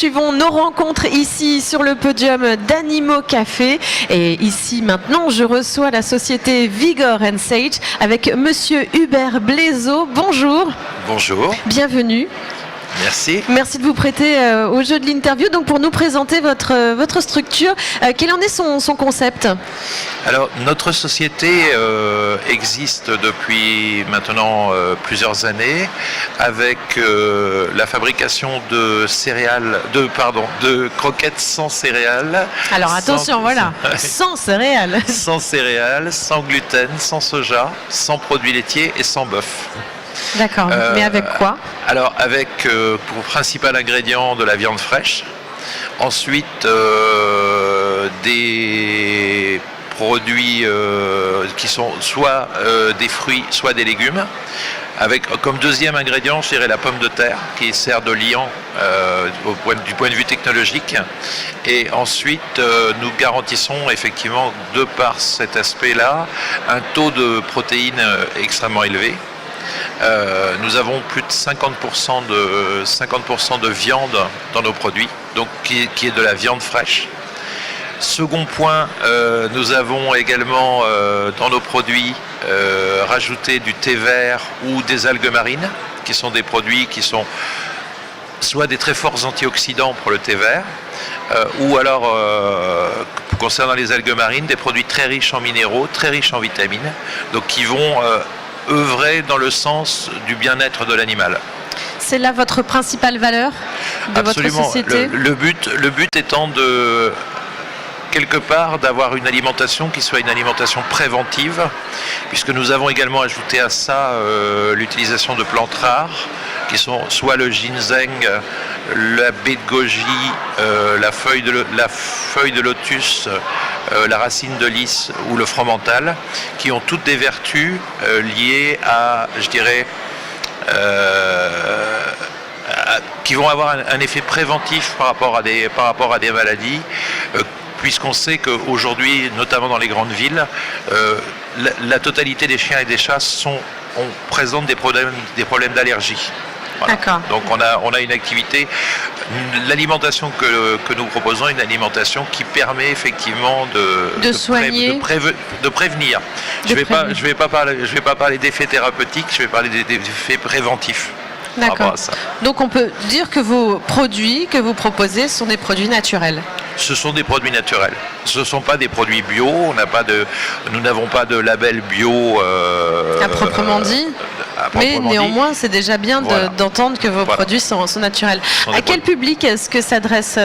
poursuivons nos rencontres ici sur le podium d'Animo Café. Et ici maintenant, je reçois la société Vigor & Sage avec Monsieur Hubert Blaiseau. Bonjour. Bonjour. Bienvenue. Merci. Merci de vous prêter au jeu de l'interview. Donc pour nous présenter votre structure, quel en est son concept ? Alors notre société existe depuis maintenant plusieurs années avec la fabrication de croquettes sans céréales. Alors attention, voilà, sans céréales. Sans céréales, sans gluten, sans soja, sans produits laitiers et sans bœuf. D'accord, mais avec quoi ? Alors avec pour principal ingrédient de la viande fraîche, ensuite des produits qui sont soit des fruits, soit des légumes, avec comme deuxième ingrédient, je dirais la pomme de terre qui sert de liant du point de vue technologique. Et ensuite, nous garantissons effectivement, de par cet aspect-là, un taux de protéines extrêmement élevé. Nous avons plus de 50% de viande dans nos produits, donc qui est de la viande fraîche. Second point, nous avons également dans nos produits rajouté du thé vert ou des algues marines, qui sont des produits qui sont soit des très forts antioxydants pour le thé vert, ou alors, concernant les algues marines, des produits très riches en minéraux, très riches en vitamines, donc qui vont œuvrer dans le sens du bien-être de l'animal. C'est là votre principale valeur de Absolument. Votre société ? Le but étant de quelque part d'avoir une alimentation qui soit une alimentation préventive, puisque nous avons également ajouté à ça l'utilisation de plantes rares, qui sont soit le ginseng, la baie de goji, la feuille de lotus, la racine de lys ou le fromental, qui ont toutes des vertus liées à, je dirais, qui vont avoir un effet préventif par rapport à des maladies, puisqu'on sait qu'aujourd'hui, notamment dans les grandes villes, la totalité des chiens et des chats présentent des problèmes d'allergie. Voilà. D'accord. Donc on a une activité, l'alimentation que nous proposons, une alimentation qui permet effectivement de soigner, de prévenir. Je vais pas parler d'effets thérapeutiques, je vais parler d'effets préventifs. D'accord. Donc on peut dire que vos produits que vous proposez sont des produits naturels. Ce sont des produits naturels. Ce ne sont pas des produits bio. Nous n'avons pas de label bio. À proprement dit. Mais néanmoins, c'est déjà bien d'entendre que vos produits sont naturels. À quel public est-ce que s'adressent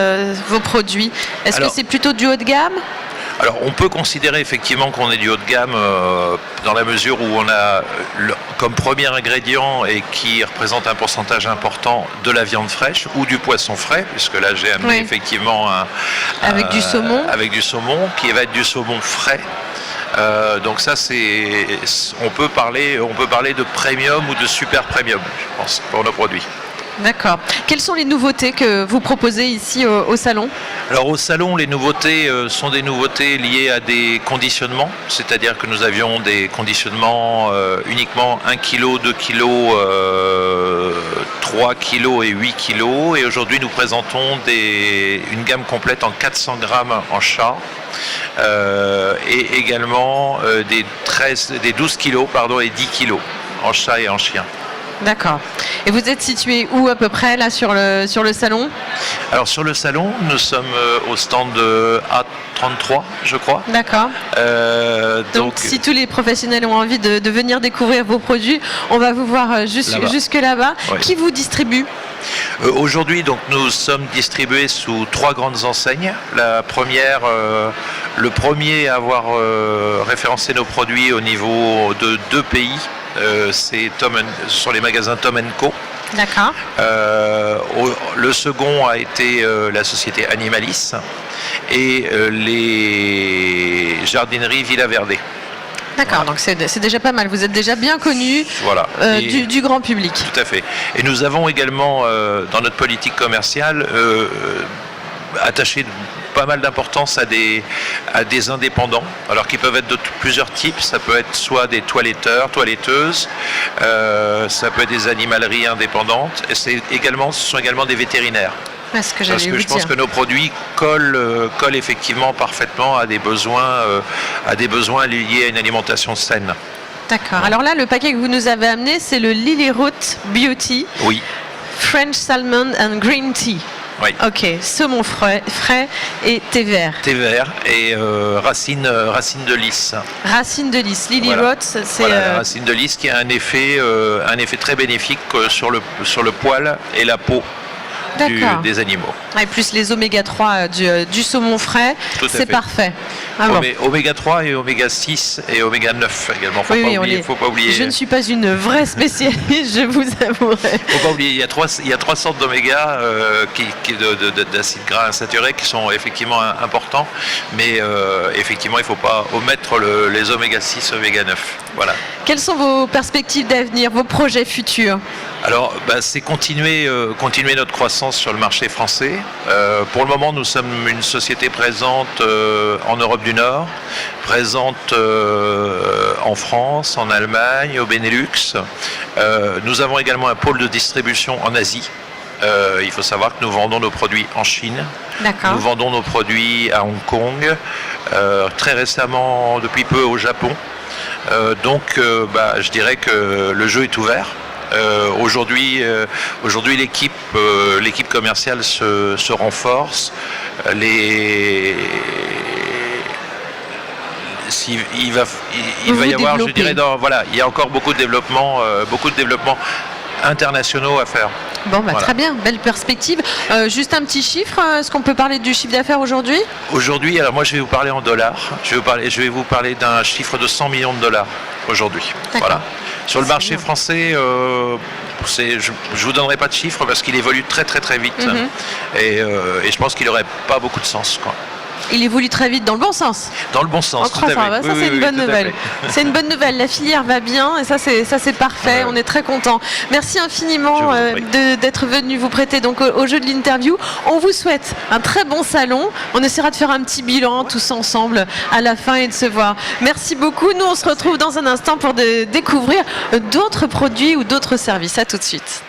vos produits ? Est-ce que c'est plutôt du haut de gamme ? Alors on peut considérer effectivement qu'on est du haut de gamme dans la mesure où on a comme premier ingrédient et qui représente un pourcentage important de la viande fraîche ou du poisson frais, puisque là j'ai amené effectivement avec du saumon qui va être du saumon frais. Donc ça on peut parler de premium ou de super premium, je pense, pour nos produits. D'accord. Quelles sont les nouveautés que vous proposez ici au salon ? Alors au salon, les nouveautés sont des nouveautés liées à des conditionnements, c'est-à-dire que nous avions des conditionnements uniquement 1 kg, 2 kg, 3 kg et 8 kg. Et aujourd'hui, nous présentons une gamme complète en 400 grammes en chat et également des 12 kg et 10 kg en chat et en chien. D'accord. Et vous êtes situé où à peu près là sur le salon ? Alors sur le salon, nous sommes au stand A33, je crois. D'accord. Donc si tous les professionnels ont envie de venir découvrir vos produits, on va vous voir jusque là-bas. Oui. Qui vous distribue ? Aujourd'hui, donc, nous sommes distribués sous 3 grandes enseignes. La première, le premier à avoir référencé nos produits au niveau de 2 pays. Ce sont les magasins Tom & Co. D'accord. Le second a été la société Animalis et les jardineries Villa Verde. D'accord, donc c'est déjà pas mal. Vous êtes déjà bien connu du grand public. Tout à fait. Et nous avons également, dans notre politique commerciale, attaché pas mal d'importance à des indépendants, alors qui peuvent être de plusieurs types. Ça peut être soit des toiletteurs, toiletteuses, ça peut être des animaleries indépendantes, et ce sont également des vétérinaires. Parce que je pense que nos produits collent effectivement parfaitement à des besoins liés à une alimentation saine. D'accord. Alors là, le paquet que vous nous avez amené, c'est le Lily Root Beauty. Oui. French Salmon and Green Tea. Oui. Ok, saumon frais et thé vert. Thé vert et racine de lys. Racine de lys. Lily Voilà. Root, c'est Voilà, la racine de lys qui a un effet très bénéfique sur le poil et la peau des animaux. Et plus les oméga 3 du saumon frais, c'est parfait. Ah bon. Oméga 3 et oméga 6 et oméga 9 également. Faut pas oublier. Je ne suis pas une vraie spécialiste, je vous avouerai. Faut pas oublier, il y a trois sortes d'oméga d'acides gras insaturés qui sont effectivement importants, mais effectivement il ne faut pas omettre les oméga 6, oméga 9. Voilà. Quelles sont vos perspectives d'avenir, vos projets futurs ? Alors, c'est continuer notre croissance sur le marché français. Pour le moment, nous sommes une société présente en Europe du Nord, présente en France, en Allemagne, au Benelux. Nous avons également un pôle de distribution en Asie. Il faut savoir que nous vendons nos produits en Chine. D'accord. Nous vendons nos produits à Hong Kong, très récemment, depuis peu, au Japon. Donc, je dirais que le jeu est ouvert. Aujourd'hui, l'équipe commerciale se renforce. Il va y avoir, je dirais, il y a encore beaucoup de développement internationaux à faire. Bon, voilà. Très bien, belle perspective. Juste un petit chiffre, est-ce qu'on peut parler du chiffre d'affaires aujourd'hui ? Aujourd'hui, alors moi je vais vous parler en dollars. Je vais vous parler d'un chiffre de 100 millions de dollars aujourd'hui. Voilà. Sur le marché français, je vous donnerai pas de chiffres parce qu'il évolue très très très vite. Et je pense qu'il n'aurait pas beaucoup de sens, quoi. Il évolue très vite dans le bon sens. Dans le bon sens, tout à fait. Ça, c'est une bonne nouvelle. C'est une bonne nouvelle. La filière va bien et ça, c'est parfait. On est très content. Merci infiniment d'être venu vous prêter donc au jeu de l'interview. On vous souhaite un très bon salon. On essaiera de faire un petit bilan tous ensemble à la fin et de se voir. Merci beaucoup. Nous, on se retrouve dans un instant pour découvrir d'autres produits ou d'autres services. À tout de suite.